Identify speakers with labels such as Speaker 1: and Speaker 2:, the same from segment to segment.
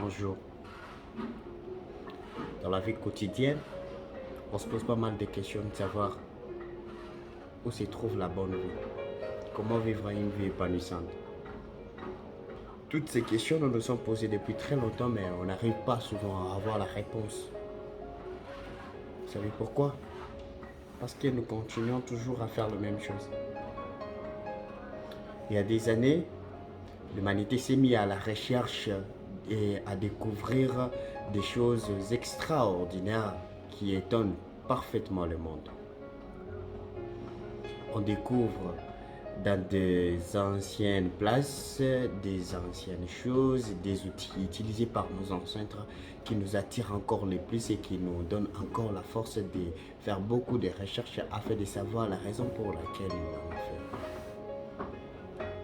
Speaker 1: jour. Dans la vie quotidienne, on se pose pas mal de questions de savoir où se trouve la bonne vie, comment vivre une vie épanouissante. Toutes ces questions nous sont posées depuis très longtemps, mais on n'arrive pas souvent à avoir la réponse. Vous savez pourquoi? Parce que nous continuons toujours à faire la même chose. Il y a des années, l'humanité s'est mise à la recherche et à découvrir des choses extraordinaires qui étonnent parfaitement le monde. On découvre dans des anciennes places, des anciennes choses, des outils utilisés par nos ancêtres qui nous attirent encore le plus et qui nous donnent encore la force de faire beaucoup de recherches afin de savoir la raison pour laquelle ils l'ont fait.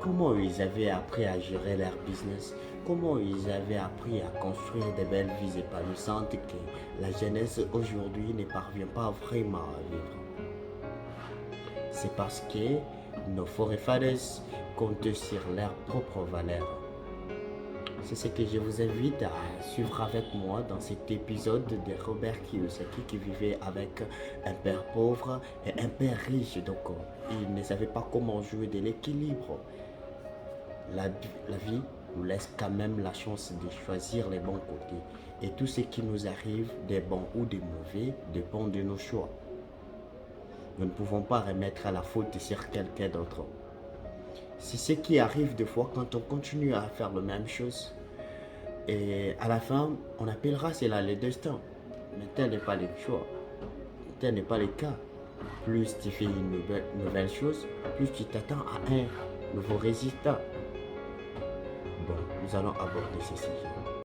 Speaker 1: Comment ils avaient appris à gérer leur business, comment ils avaient appris à construire de belles vies épanouissantes que la jeunesse aujourd'hui ne parvient pas vraiment à vivre. C'est parce que nos forefathers comptent sur leurs propres valeurs. C'est ce que je vous invite à suivre avec moi dans cet épisode de Robert Kiyosaki qui vivait avec un père pauvre et un père riche. Donc, il ne savait pas comment jouer de l'équilibre. La vie nous laisse quand même la chance de choisir les bons côtés. Et tout ce qui nous arrive, des bons ou des mauvais, dépend de nos choix. Nous ne pouvons pas remettre la faute sur quelqu'un d'autre. C'est ce qui arrive des fois quand on continue à faire la même chose. Et à la fin, on appellera cela le destin. Mais tel n'est pas le choix. Tel n'est pas le cas. Plus tu fais une nouvelle chose, plus tu t'attends à un nouveau résultat. Bon, nous allons aborder ce sujet.